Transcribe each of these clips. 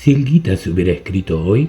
Si el Gita se hubiera escrito hoy,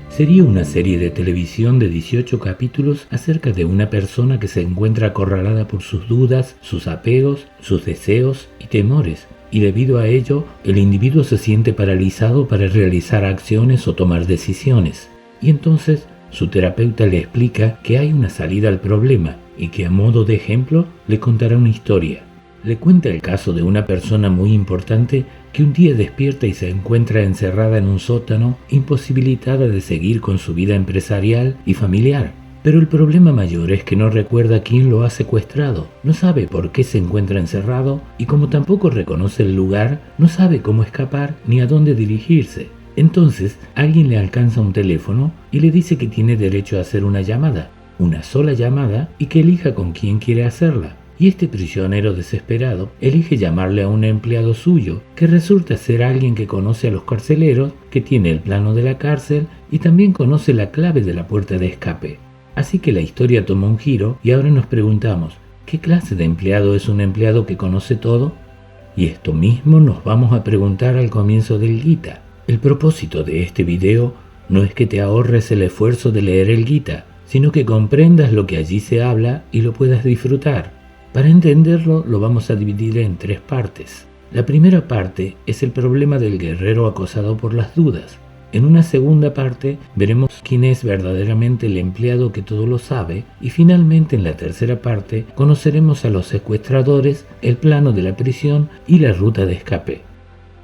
sería una serie de televisión de 18 capítulos acerca de una persona que se encuentra acorralada por sus dudas, sus apegos, sus deseos y temores, y debido a ello, el individuo se siente paralizado para realizar acciones o tomar decisiones. Y entonces, su terapeuta le explica que hay una salida al problema y que a modo de ejemplo le contará una historia. Le cuenta el caso de una persona muy importante que un día despierta y se encuentra encerrada en un sótano, imposibilitada de seguir con su vida empresarial y familiar. Pero el problema mayor es que no recuerda quién lo ha secuestrado, no sabe por qué se encuentra encerrado y como tampoco reconoce el lugar, no sabe cómo escapar ni a dónde dirigirse. Entonces, alguien le alcanza un teléfono y le dice que tiene derecho a hacer una llamada, una sola llamada, y que elija con quién quiere hacerla. Y este prisionero desesperado elige llamarle a un empleado suyo, que resulta ser alguien que conoce a los carceleros, que tiene el plano de la cárcel y también conoce la clave de la puerta de escape. Así que la historia toma un giro y ahora nos preguntamos, ¿qué clase de empleado es un empleado que conoce todo? Y esto mismo nos vamos a preguntar al comienzo del Gita. El propósito de este video no es que te ahorres el esfuerzo de leer el Gita, sino que comprendas lo que allí se habla y lo puedas disfrutar. Para entenderlo, lo vamos a dividir en 3 partes. La primera parte es el problema del guerrero acosado por las dudas. En una segunda parte veremos quién es verdaderamente el empleado que todo lo sabe y finalmente en la tercera parte conoceremos a los secuestradores, el plano de la prisión y la ruta de escape.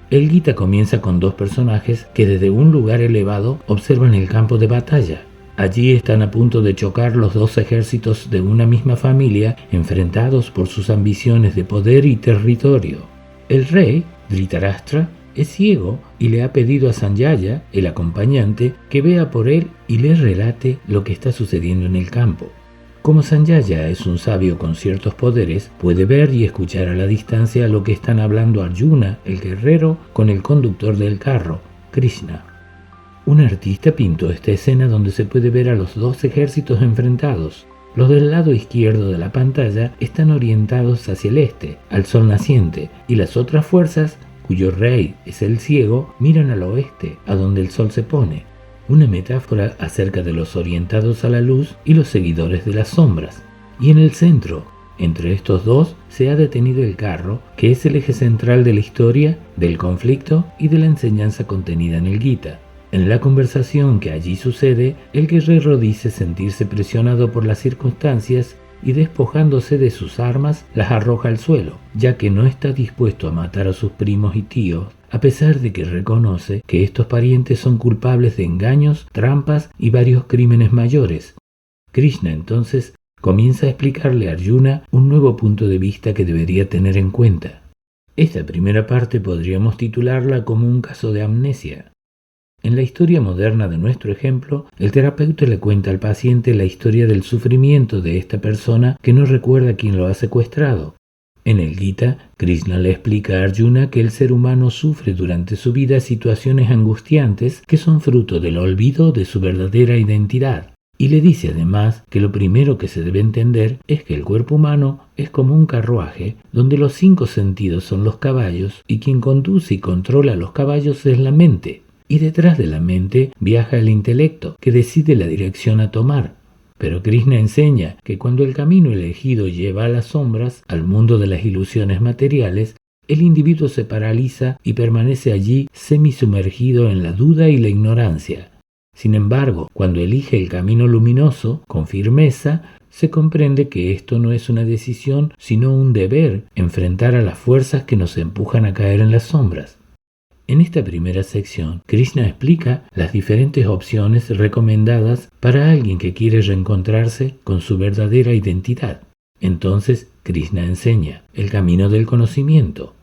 El Gita comienza con 2 personajes que desde un lugar elevado observan el campo de batalla. Allí están a punto de chocar los 2 ejércitos de una misma familia enfrentados por sus ambiciones de poder y territorio. El rey, Dhritarashtra, es ciego y le ha pedido a Sanjaya, el acompañante, que vea por él y le relate lo que está sucediendo en el campo. Como Sanjaya es un sabio con ciertos poderes, puede ver y escuchar a la distancia lo que están hablando Arjuna, el guerrero, con el conductor del carro, Krishna. Un artista pintó esta escena donde se puede ver a los 2 ejércitos enfrentados. Los del lado izquierdo de la pantalla están orientados hacia el este, al sol naciente, y las otras fuerzas, cuyo rey es el ciego, miran al oeste, a donde el sol se pone. Una metáfora acerca de los orientados a la luz y los seguidores de las sombras. Y en el centro, entre estos 2, se ha detenido el carro, que es el eje central de la historia, del conflicto y de la enseñanza contenida en el Gita. En la conversación que allí sucede, el guerrero dice sentirse presionado por las circunstancias y despojándose de sus armas las arroja al suelo, ya que no está dispuesto a matar a sus primos y tíos, a pesar de que reconoce que estos parientes son culpables de engaños, trampas y varios crímenes mayores. Krishna entonces comienza a explicarle a Arjuna un nuevo punto de vista que debería tener en cuenta. Esta primera parte podríamos titularla como un caso de amnesia. En la historia moderna de nuestro ejemplo, el terapeuta le cuenta al paciente la historia del sufrimiento de esta persona que no recuerda quién lo ha secuestrado. En el Gita, Krishna le explica a Arjuna que el ser humano sufre durante su vida situaciones angustiantes que son fruto del olvido de su verdadera identidad. Y le dice además que lo primero que se debe entender es que el cuerpo humano es como un carruaje donde los 5 sentidos son los caballos y quien conduce y controla los caballos es la mente. Y detrás de la mente viaja el intelecto, que decide la dirección a tomar. Pero Krishna enseña que cuando el camino elegido lleva a las sombras, al mundo de las ilusiones materiales, el individuo se paraliza y permanece allí semisumergido en la duda y la ignorancia. Sin embargo, cuando elige el camino luminoso, con firmeza, se comprende que esto no es una decisión, sino un deber, enfrentar a las fuerzas que nos empujan a caer en las sombras. En esta primera sección, Krishna explica las diferentes opciones recomendadas para alguien que quiere reencontrarse con su verdadera identidad. Entonces, Krishna enseña el camino del conocimiento,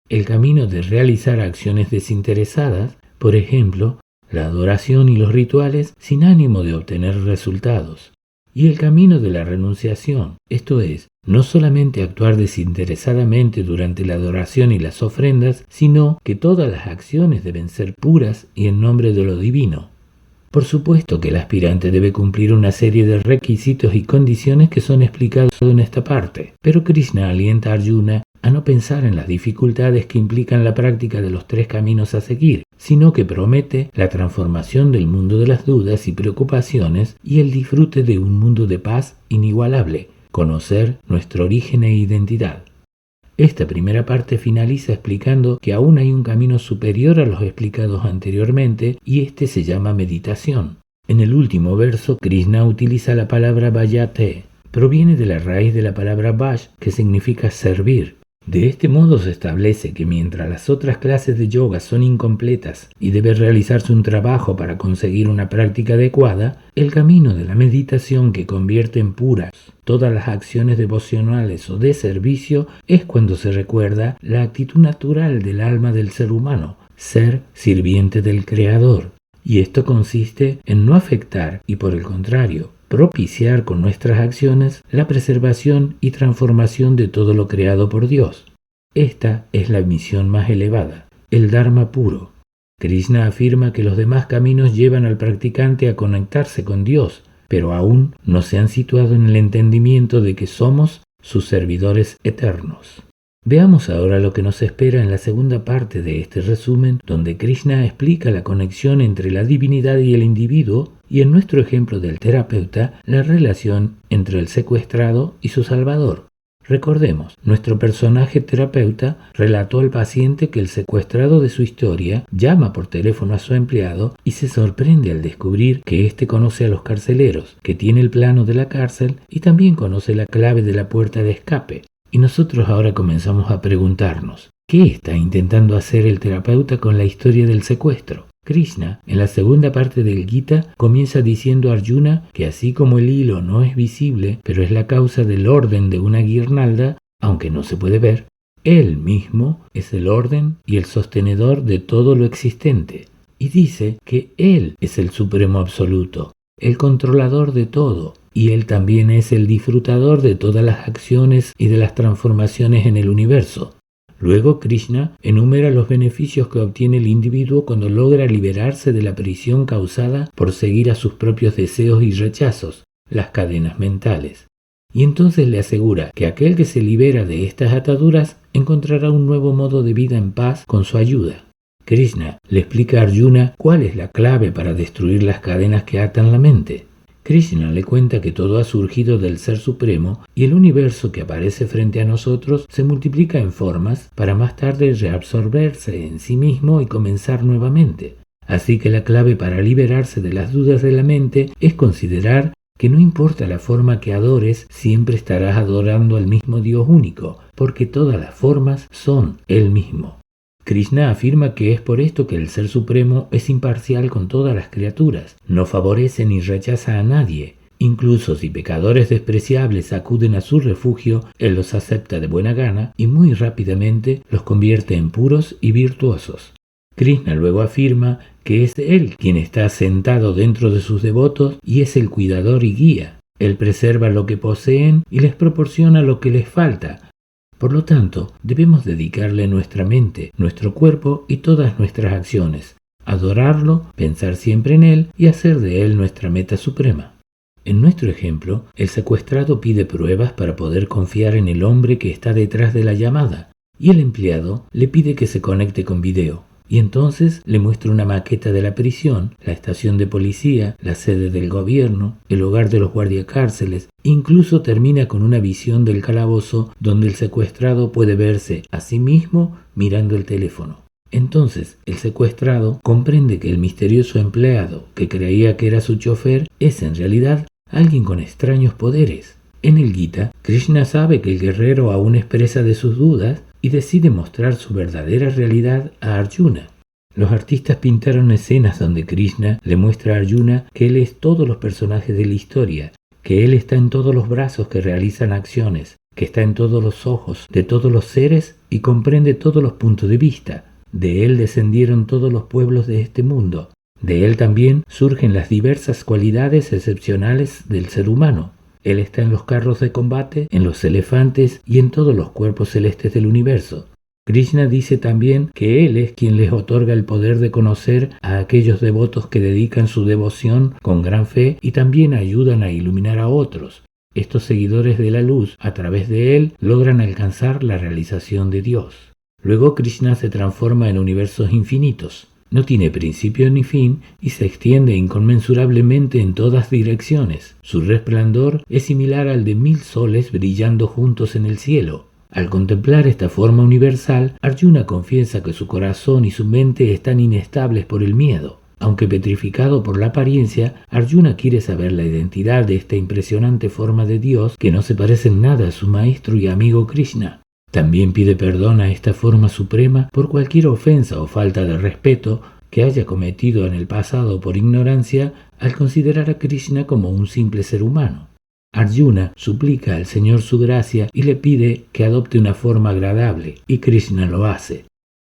el camino de realizar acciones desinteresadas, por ejemplo, la adoración y los rituales sin ánimo de obtener resultados, y el camino de la renunciación, esto es, no solamente actuar desinteresadamente durante la adoración y las ofrendas, sino que todas las acciones deben ser puras y en nombre de lo divino. Por supuesto que el aspirante debe cumplir una serie de requisitos y condiciones que son explicados en esta parte, pero Krishna alienta a Arjuna a no pensar en las dificultades que implican la práctica de los 3 caminos a seguir, sino que promete la transformación del mundo de las dudas y preocupaciones y el disfrute de un mundo de paz inigualable, conocer nuestro origen e identidad. Esta primera parte finaliza explicando que aún hay un camino superior a los explicados anteriormente y este se llama meditación. En el último verso, Krishna utiliza la palabra bhajate. Proviene de la raíz de la palabra bhaj, que significa servir. De este modo se establece que mientras las otras clases de yoga son incompletas y debe realizarse un trabajo para conseguir una práctica adecuada, el camino de la meditación que convierte en puras todas las acciones devocionales o de servicio es cuando se recuerda la actitud natural del alma del ser humano, ser sirviente del Creador. Y esto consiste en no afectar y, por el contrario, propiciar con nuestras acciones la preservación y transformación de todo lo creado por Dios. Esta es la misión más elevada, el Dharma puro. Krishna afirma que los demás caminos llevan al practicante a conectarse con Dios, pero aún no se han situado en el entendimiento de que somos sus servidores eternos. Veamos ahora lo que nos espera en la segunda parte de este resumen, donde Krishna explica la conexión entre la divinidad y el individuo, y en nuestro ejemplo del terapeuta, la relación entre el secuestrado y su salvador. Recordemos, nuestro personaje terapeuta relató al paciente que el secuestrado de su historia llama por teléfono a su empleado y se sorprende al descubrir que éste conoce a los carceleros, que tiene el plano de la cárcel y también conoce la clave de la puerta de escape. Y nosotros ahora comenzamos a preguntarnos, ¿qué está intentando hacer el terapeuta con la historia del secuestro? Krishna, en la segunda parte del Gita, comienza diciendo a Arjuna que así como el hilo no es visible, pero es la causa del orden de una guirnalda, aunque no se puede ver, él mismo es el orden y el sostenedor de todo lo existente. Y dice que él es el supremo absoluto, el controlador de todo, y él también es el disfrutador de todas las acciones y de las transformaciones en el universo. Luego Krishna enumera los beneficios que obtiene el individuo cuando logra liberarse de la prisión causada por seguir a sus propios deseos y rechazos, las cadenas mentales. Y entonces le asegura que aquel que se libera de estas ataduras encontrará un nuevo modo de vida en paz con su ayuda. Krishna le explica a Arjuna cuál es la clave para destruir las cadenas que atan la mente. Krishna le cuenta que todo ha surgido del Ser Supremo y el universo que aparece frente a nosotros se multiplica en formas para más tarde reabsorberse en sí mismo y comenzar nuevamente. Así que la clave para liberarse de las dudas de la mente es considerar que no importa la forma que adores, siempre estarás adorando al mismo Dios único, porque todas las formas son Él mismo. Krishna afirma que es por esto que el Ser Supremo es imparcial con todas las criaturas, no favorece ni rechaza a nadie. Incluso si pecadores despreciables acuden a su refugio, Él los acepta de buena gana y muy rápidamente los convierte en puros y virtuosos. Krishna luego afirma que es Él quien está sentado dentro de sus devotos y es el cuidador y guía. Él preserva lo que poseen y les proporciona lo que les falta. Por lo tanto, debemos dedicarle nuestra mente, nuestro cuerpo y todas nuestras acciones, adorarlo, pensar siempre en Él y hacer de Él nuestra meta suprema. En nuestro ejemplo, el secuestrado pide pruebas para poder confiar en el hombre que está detrás de la llamada, y el empleado le pide que se conecte con video. Y entonces le muestra una maqueta de la prisión, la estación de policía, la sede del gobierno, el hogar de los guardiacárceles. Incluso termina con una visión del calabozo donde el secuestrado puede verse a sí mismo mirando el teléfono. Entonces el secuestrado comprende que el misterioso empleado que creía que era su chofer es en realidad alguien con extraños poderes. En el Gita, Krishna sabe que el guerrero aún expresa de sus dudas y decide mostrar su verdadera realidad a Arjuna. Los artistas pintaron escenas donde Krishna le muestra a Arjuna que él es todos los personajes de la historia, que él está en todos los brazos que realizan acciones, que está en todos los ojos de todos los seres y comprende todos los puntos de vista. De él descendieron todos los pueblos de este mundo. De él también surgen las diversas cualidades excepcionales del ser humano. Él está en los carros de combate, en los elefantes y en todos los cuerpos celestes del universo. Krishna dice también que Él es quien les otorga el poder de conocer a aquellos devotos que dedican su devoción con gran fe y también ayudan a iluminar a otros. Estos seguidores de la luz, a través de él, logran alcanzar la realización de Dios. Luego Krishna se transforma en universos infinitos. No tiene principio ni fin y se extiende inconmensurablemente en todas direcciones. Su resplandor es similar al de 1000 soles brillando juntos en el cielo. Al contemplar esta forma universal, Arjuna confiesa que su corazón y su mente están inestables por el miedo. Aunque petrificado por la apariencia, Arjuna quiere saber la identidad de esta impresionante forma de Dios que no se parece en nada a su maestro y amigo Krishna. También pide perdón a esta forma suprema por cualquier ofensa o falta de respeto que haya cometido en el pasado por ignorancia al considerar a Krishna como un simple ser humano. Arjuna suplica al Señor su gracia y le pide que adopte una forma agradable, y Krishna lo hace.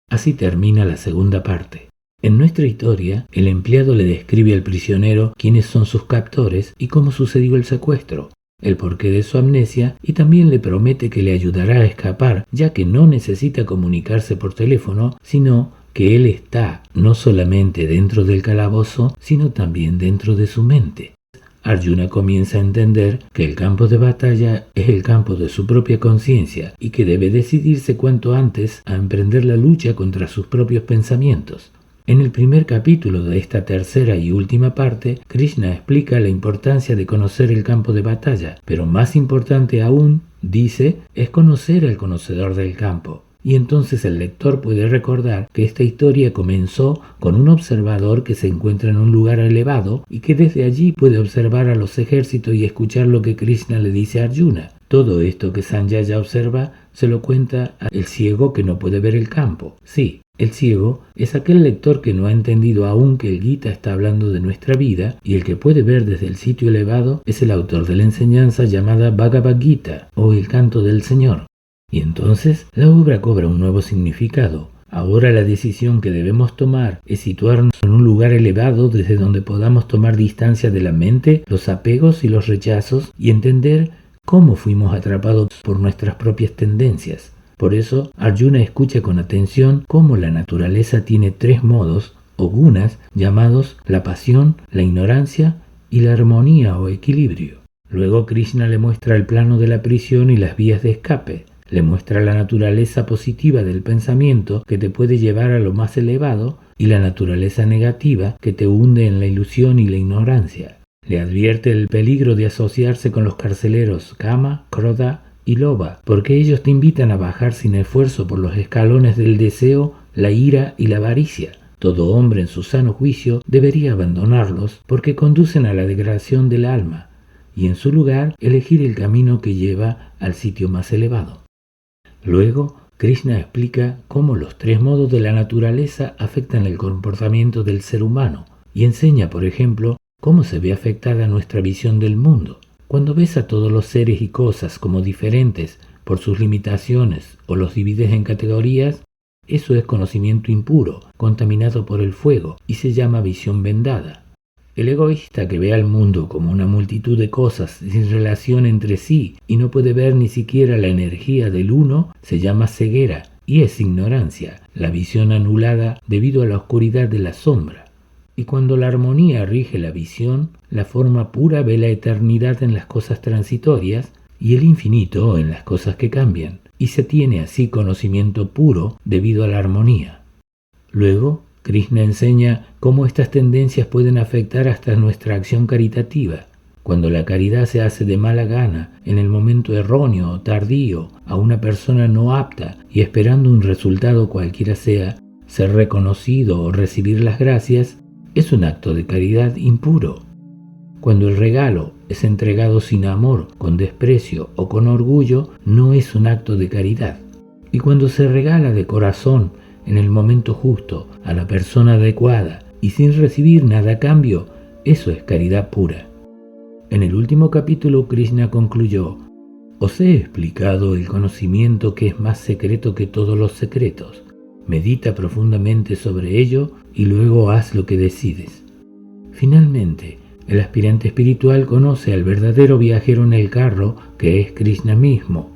Así termina la segunda parte. En nuestra historia, el empleado le describe al prisionero quiénes son sus captores y cómo sucedió el secuestro, el porqué de su amnesia, y también le promete que le ayudará a escapar, ya que no necesita comunicarse por teléfono, sino que él está no solamente dentro del calabozo, sino también dentro de su mente. Arjuna comienza a entender que el campo de batalla es el campo de su propia conciencia y que debe decidirse cuanto antes a emprender la lucha contra sus propios pensamientos. En el primer capítulo de esta tercera y última parte, Krishna explica la importancia de conocer el campo de batalla, pero más importante aún, dice, es conocer al conocedor del campo. Y entonces el lector puede recordar que esta historia comenzó con un observador que se encuentra en un lugar elevado y que desde allí puede observar a los ejércitos y escuchar lo que Krishna le dice a Arjuna. Todo esto que Sanjaya observa se lo cuenta al ciego que no puede ver el campo. Sí, el ciego es aquel lector que no ha entendido aún que el Gita está hablando de nuestra vida, y el que puede ver desde el sitio elevado es el autor de la enseñanza llamada Bhagavad Gita o el canto del Señor. Y entonces la obra cobra un nuevo significado. Ahora la decisión que debemos tomar es situarnos en un lugar elevado desde donde podamos tomar distancia de la mente, los apegos y los rechazos y entender cómo fuimos atrapados por nuestras propias tendencias. Por eso, Arjuna escucha con atención cómo la naturaleza tiene 3 modos o gunas llamados la pasión, la ignorancia y la armonía o equilibrio. Luego Krishna le muestra el plano de la prisión y las vías de escape. Le muestra la naturaleza positiva del pensamiento que te puede llevar a lo más elevado y la naturaleza negativa que te hunde en la ilusión y la ignorancia. Le advierte el peligro de asociarse con los carceleros Kama, Krodha y Lobha, porque ellos te invitan a bajar sin esfuerzo por los escalones del deseo, la ira y la avaricia. Todo hombre en su sano juicio debería abandonarlos porque conducen a la degradación del alma, y en su lugar elegir el camino que lleva al sitio más elevado. Luego, Krishna explica cómo los 3 modos de la naturaleza afectan el comportamiento del ser humano y enseña, por ejemplo, cómo se ve afectada nuestra visión del mundo. Cuando ves a todos los seres y cosas como diferentes por sus limitaciones o los divides en categorías, eso es conocimiento impuro, contaminado por el fuego, y se llama visión vendada. El egoísta que ve al mundo como una multitud de cosas sin relación entre sí y no puede ver ni siquiera la energía del uno se llama ceguera y es ignorancia, la visión anulada debido a la oscuridad de la sombra. Y cuando la armonía rige la visión, la forma pura ve la eternidad en las cosas transitorias y el infinito en las cosas que cambian, y se tiene así conocimiento puro debido a la armonía. Luego, Krishna enseña cómo estas tendencias pueden afectar hasta nuestra acción caritativa. Cuando la caridad se hace de mala gana, en el momento erróneo o tardío, a una persona no apta y esperando un resultado cualquiera sea, ser reconocido o recibir las gracias, es un acto de caridad impuro. Cuando el regalo es entregado sin amor, con desprecio o con orgullo, no es un acto de caridad. Y cuando se regala de corazón, en el momento justo, a la persona adecuada y sin recibir nada a cambio, eso es caridad pura. En el último capítulo Krishna concluyó: os he explicado el conocimiento que es más secreto que todos los secretos. Medita profundamente sobre ello y luego haz lo que decides. Finalmente, el aspirante espiritual conoce al verdadero viajero en el carro, que es Krishna mismo.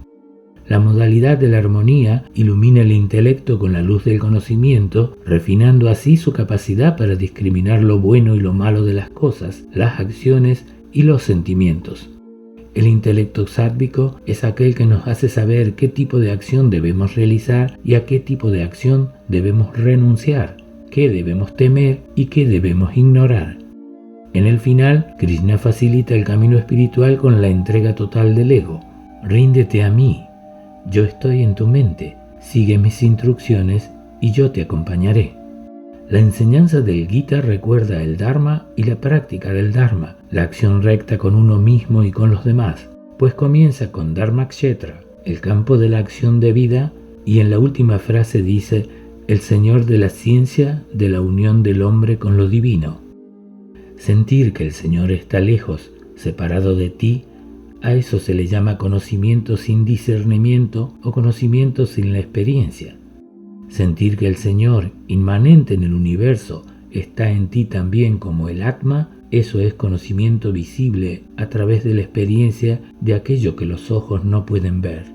La modalidad de la armonía ilumina el intelecto con la luz del conocimiento, refinando así su capacidad para discriminar lo bueno y lo malo de las cosas, las acciones y los sentimientos. El intelecto sádvico es aquel que nos hace saber qué tipo de acción debemos realizar y a qué tipo de acción debemos renunciar, qué debemos temer y qué debemos ignorar. En el final, Krishna facilita el camino espiritual con la entrega total del ego. Ríndete a mí, yo estoy en tu mente, sigue mis instrucciones y yo te acompañaré. La enseñanza del Gita recuerda el Dharma y la práctica del Dharma, la acción recta con uno mismo y con los demás, pues comienza con Dharmakshetra, el campo de la acción de vida, y en la última frase dice, el Señor de la ciencia de la unión del hombre con lo divino. Sentir que el Señor está lejos, separado de ti, a eso se le llama conocimiento sin discernimiento o conocimiento sin la experiencia. Sentir que el Señor, inmanente en el universo, está en ti también como el Atma, eso es conocimiento visible a través de la experiencia de aquello que los ojos no pueden ver.